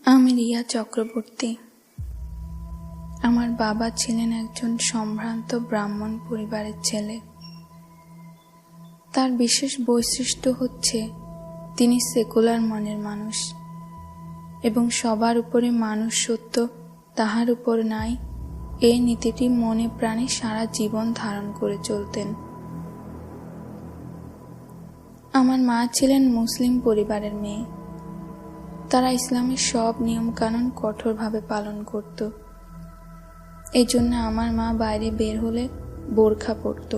আমি রিয়া চক্রবর্তী। আমার বাবা ছিলেন একজন সম্ভ্রান্ত ব্রাহ্মণ পরিবারের ছেলে। তার বিশেষ বৈশিষ্ট্য হচ্ছে তিনি সেকুলার মনের মানুষ এবং সবার উপরে মানুষ সত্য, তাহার উপর নাই, এই নীতিটি মনে প্রাণে সারা জীবন ধারণ করে চলতেন। আমার মা ছিলেন মুসলিম পরিবারের মেয়ে। তারা ইসলামের সব নিয়মকানুন কঠোরভাবে পালন করত। এই জন্য আমার মা বাইরে বের হলে বোরখা পরত।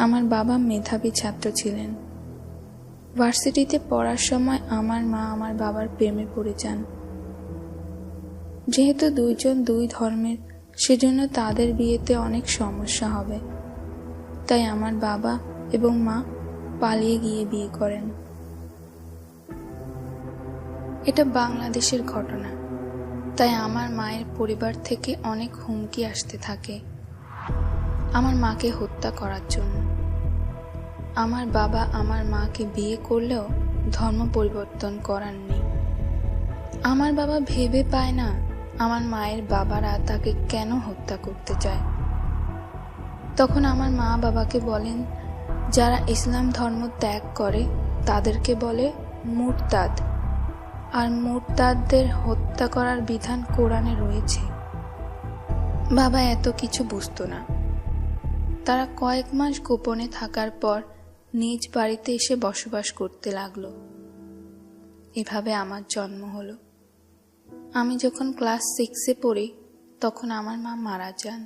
আমার বাবা মেধাবী ছাত্র ছিলেন। ভার্সিটিতে পড়ার সময় আমার মা আমার বাবার প্রেমে পড়ে যান। যেহেতু দুইজন দুই ধর্মের, সেজন্য তাদের বিয়েতে অনেক সমস্যা হবে, তাই আমার বাবা এবং মা পালিয়ে গিয়ে বিয়ে করেন। এটা বাংলাদেশের ঘটনা, তাই আমার মায়ের পরিবার থেকে অনেক হুমকি আসতে থাকে আমার মাকে হত্যা করার জন্য। আমার বাবা আমার মাকে বিয়ে করলেও ধর্ম পরিবর্তন করার নেই। আমার বাবা ভেবে পায় না আমার মায়ের বাবারা তাকে কেন হত্যা করতে চায়। তখন আমার মা বাবাকে বলেন, যারা ইসলাম ধর্ম ত্যাগ করে তাদেরকে বলে মুরতাদ, আর মুরতাদদের হত্যা করার বিধান কোরআনে রয়েছে। বাবা এত কিছু বুঝতো না। তারা কয়েক মাস গোপনে থাকার পর নিজ বাড়িতে এসে বসবাস করতে লাগলো। এভাবে আমার জন্ম হলো। আমি যখন ক্লাস 6-এ পড়ি তখন আমার মা মারা যান।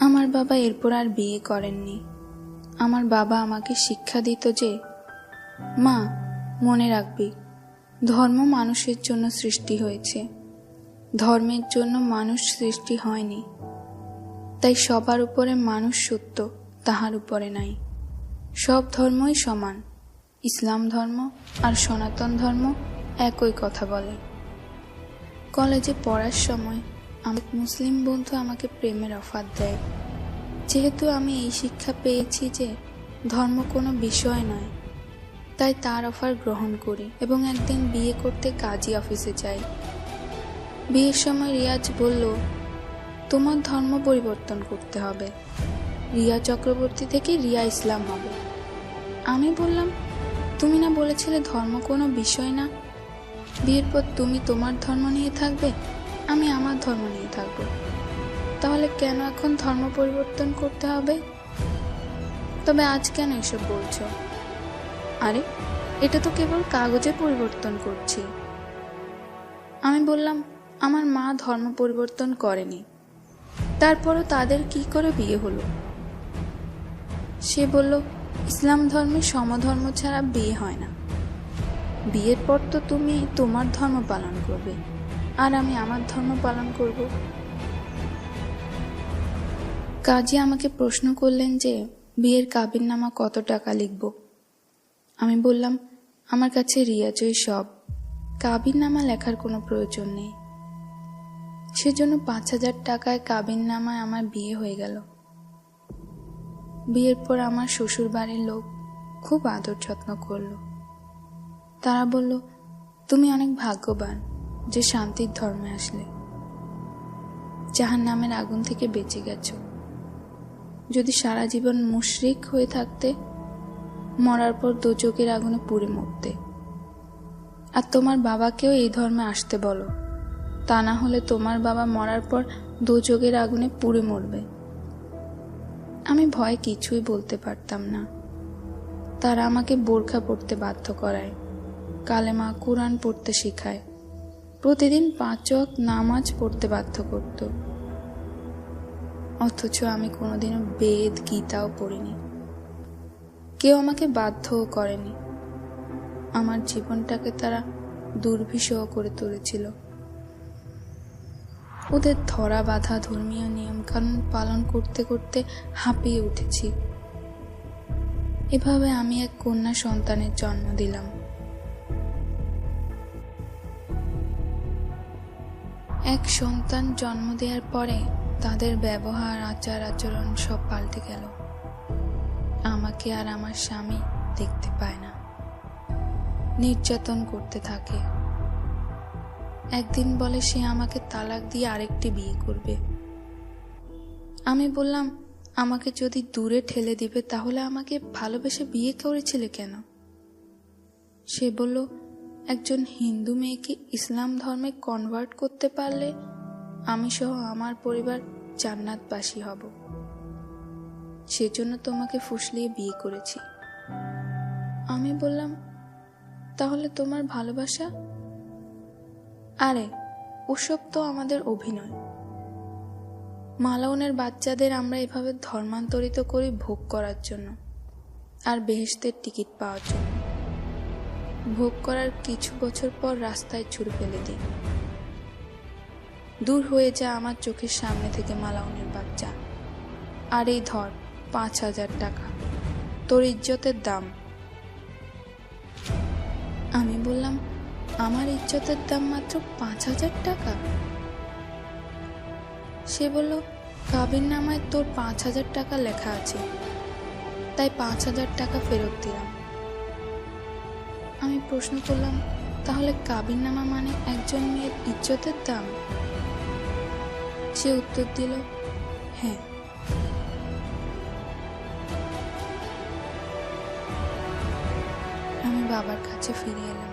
আমার বাবা এরপর আর বিয়ে করেননি। আমার বাবা আমাকে শিক্ষা দিত যে, মা, মনে রাখবি, ধর্ম মানুষের জন্য সৃষ্টি হয়েছে, ধর্মের জন্য মানুষ সৃষ্টি হয়নি। তাই সবার উপরে মানুষ সত্য, তাহার উপরে নাই। সব ধর্মই সমান। ইসলাম ধর্ম আর সনাতন ধর্ম একই কথা বলে। কলেজে পড়ার সময় আমার মুসলিম বন্ধু আমাকে প্রেমের অফার দেয়। যেহেতু আমি এই শিক্ষা পেয়েছি যে ধর্ম কোনো বিষয় নয়, তাই তার অফার গ্রহণ করি এবং একদিন বিয়ে করতে কাজী অফিসে যাই। বিয়ের সময় রিয়াজ বলল, তোমার ধর্ম পরিবর্তন করতে হবে, রিয়া চক্রবর্তী থেকে রিয়া ইসলাম হবে। আমি বললাম, তুমি না বলেছিলে ধর্ম কোনো বিষয় না? বিয়ের পর তুমি তোমার ধর্ম নিয়ে থাকবে, আমি আমার ধর্ম নিয়ে থাকবো। তাহলে কেন এখন ধর্ম পরিবর্তন করতে হবে? তবে আজ কেন এসব বলছো? আরে, এটা তো কেবল কাগজে পরিবর্তন করছি। আমি বললাম, আমার মা ধর্ম পরিবর্তন করেনি, তারপরও তাদের কি করে বিয়ে হলো? সে বলল, ইসলাম ধর্মে সমধর্ম ছাড়া বিয়ে হয় না। বিয়ের পর তো তুমি তোমার ধর্ম পালন করবে আর আমি আমার ধর্ম পালন করব। কাজী আমাকে প্রশ্ন করলেন যে বিয়ের কাবিননামা কত টাকা লিখব। আমি বললাম, আমার কাছে রিয়াজই সব, কাবিননামা লেখার কোনো প্রয়োজন নেই। সেজন্য 5,000 টাকায় কাবিননামায় আমার বিয়ে হয়ে গেল। বিয়ের পর আমার শ্বশুর বাড়ির লোক খুব আদর যত্ন করলো। তারা বলল, তুমি অনেক ভাগ্যবান যে শান্তির ধর্মে আসলে, জাহান্নামের আগুন থেকে বেঁচে গেছ। যদি সারা জীবন মুশরিক হয়ে থাকতে, মরার পর দোজখের আগুনে পুড়ে মরতে। আর তোমার বাবাকেও এই ধর্মে আসতে বলো, তা না হলে তোমার বাবা মরার পর দোজখের আগুনে পুড়ে মরবে। আমি ভয়ে কিছুই বলতে পারতাম না। তারা আমাকে বোরখা পরতে বাধ্য করায়, কালেমা কুরআন পড়তে শেখায়, প্রতিদিন 5 ওয়াক্ত নামাজ পড়তে বাধ্য করত। অথচ আমি কোনোদিনও বেদ গীতাও পড়িনি। কেউ আমাকে বাধ্যও করেনি। আমার জীবনটাকে তারা দুর্বিষহ করে তুলেছিল। ওদের ধরা বাঁধা ধর্মীয় নিয়মকানুন পালন করতে করতে হাঁপিয়ে উঠেছি। এভাবে আমি এক কন্যা সন্তানের জন্ম দিলাম। এক সন্তান জন্ম দেওয়ার পরে তাদের ব্যবহার, আচার আচরণ সব পাল্টে গেল। আমাকে আর আমার স্বামী দেখতে পায় না। নির্যাতন করতে থাকে। একদিন বলে সে আমাকে তালাক দিয়ে আরেকটি বিয়ে করবে। আমি বললাম, আমাকে যদি দূরে ঠেলে দিবে তাহলে আমাকে ভালোবেসে বিয়ে করেছিলে কেন? সে বলল, একজন হিন্দু মেয়েকে ইসলাম ধর্মে কনভার্ট করতে পারলে আমি সহ আমার পরিবার জান্নাতবাসী হব, সেজন্য তোমাকে ফুসলিয়ে বিয়ে করেছি। আমি বললাম, তাহলে তোমার ভালোবাসা? আরে ওসব তো আমাদের অভিনয়। মালাউনের বাচ্চাদের আমরা এভাবে ধর্মান্তরিত করি ভোগ করার জন্য আর বেহেশতের টিকিট পাওয়ার জন্য। ভোগ করার কিছু বছর পর রাস্তায় ছুঁড়ে ফেলে দিই। দূর হয়ে যা আমার চোখের সামনে থেকে মালাউনের বাচ্চা। আর এই ধর 5,000 টাকা, তোর ইজ্জতের দাম। আমি বললাম, আমার ইজ্জতের দাম মাত্র 5,000 টাকা? সে বলল, কাবিননামায় তোর 5,000 টাকা লেখা আছে, তাই 5,000 টাকা ফেরত দিলাম। আমি প্রশ্ন করলাম, তাহলে কাবিননামা মানে একজন মেয়ের ইজ্জতের দাম? সে উত্তর দিল, হ্যাঁ। আমি বাবার কাছে ফিরে এলাম।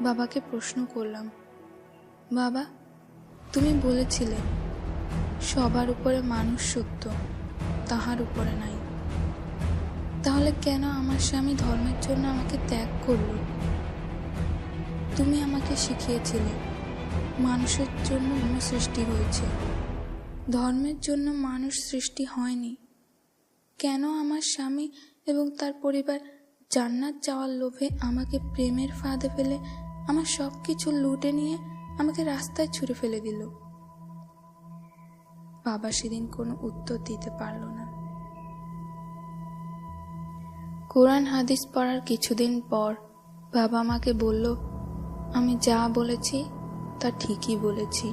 বাবাকে প্রশ্ন করলাম, বাবা, তুমি বলেছিলে সবার উপরে মানুষ সত্য, তাহার উপরে নাই। তাহলে কেন আমার স্বামী ধর্মের জন্য আমাকে ত্যাগ করল? তুমি আমাকে শিখিয়েছিলে মানুষের জন্য সৃষ্টি হয়েছে, ধর্মের জন্য মানুষ সৃষ্টি হয়নি। কেন আমার স্বামী এবং তার পরিবার জান্নাত যাওয়ার লোভে আমাকে প্রেমের ফাঁদে ফেলে আমার সব কিছু লুটে নিয়ে আমাকে রাস্তায় ছুঁড়ে ফেলে দিল? বাবা সেদিন কোনো উত্তর দিতে পারল না। কোরআন হাদিস পড়ার কিছুদিন পর বাবা আমাকে বলল, আমি যা বলেছি তা ঠিকই বলেছি,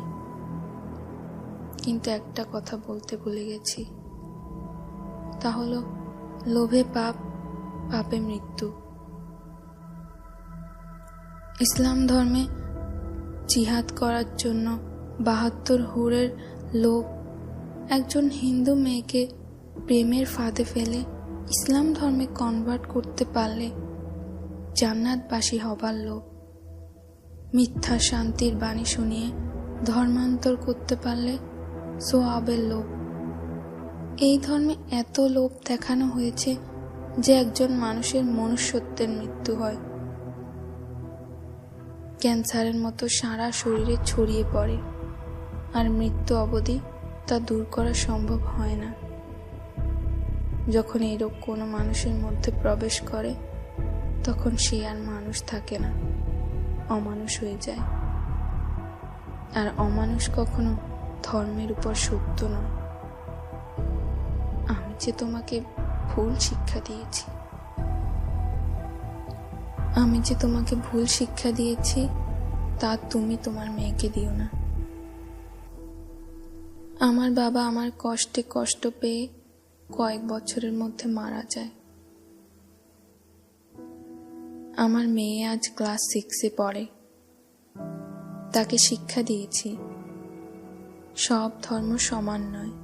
কিন্তু একটা কথা বলতে ভুলে গেছি। তা হলো, লোভে পাপ, পাপে মৃত্যু। ইসলাম ধর্মে জিহাদ করার জন্য 72 হুরের লোক একজন হিন্দু মেয়েকে প্রেমের ফাঁদে ফেলে ইসলাম ধর্মে কনভার্ট করতে পারলে জান্নাতবাসী হবার লোভ, মিথ্যা শান্তির বাণী শুনিয়ে ধর্মান্তর করতে পারলে সোয়াবের লোভ। এই ধর্মে এত লোভ দেখানো হয়েছে যে একজন মানুষের মনুষ্যত্বের মৃত্যু হয়, ক্যান্সারের মতো সারা শরীরে ছড়িয়ে পড়ে, আর মৃত্যু অবধি তা দূর করা সম্ভব হয় না। যখন এই রোগ কোনো মানুষের মধ্যে প্রবেশ করে তখন সে আর মানুষ থাকে না, অমানুষ হয়ে যায়। আর অমানুষ কখনো ধর্মের উপর সত্য নয়। আমি যে তোমাকে ভুল শিক্ষা দিয়েছি, তা তুমি তোমার মেয়েকে দিও না। আমার বাবা আমার কষ্টে কষ্ট পেয়ে কয়েক বছরের মধ্যে মারা যায়। আমার মেয়ে আজ ক্লাস 6-এ পড়ে। তাকে শিক্ষা দিয়েছি সব ধর্ম সমান নয়।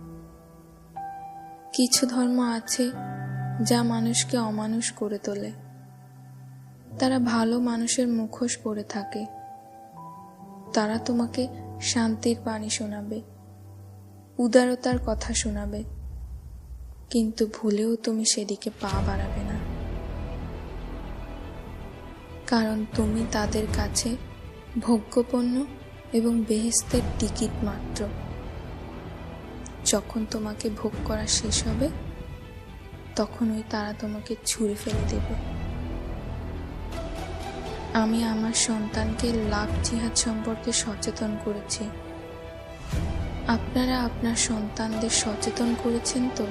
কিছু ধর্ম আছে যা মানুষকে অমানুষ করে তোলে। তারা ভালো মানুষের মুখোশ পরে থাকে। তারা তোমাকে শান্তির বাণী শোনাবে, উদারতার কথা শোনাবে, কিন্তু ভুলেও তুমি সেদিকে পা বাড়াবে না, কারণ তুমি তাদের কাছে ভোগ্যপণ্য এবং বেহেশতের টিকিট মাত্র। যখন তোমাকে ভোগ করা শেষ হবে তখনই তারা তোমাকে ছুঁড়ে ফেলে দেবে। আমি আমার সন্তানকে লাভ জিহাদ সম্পর্কে সচেতন করেছি। আপনারা আপনার সন্তানদের সচেতন করেছেন তো?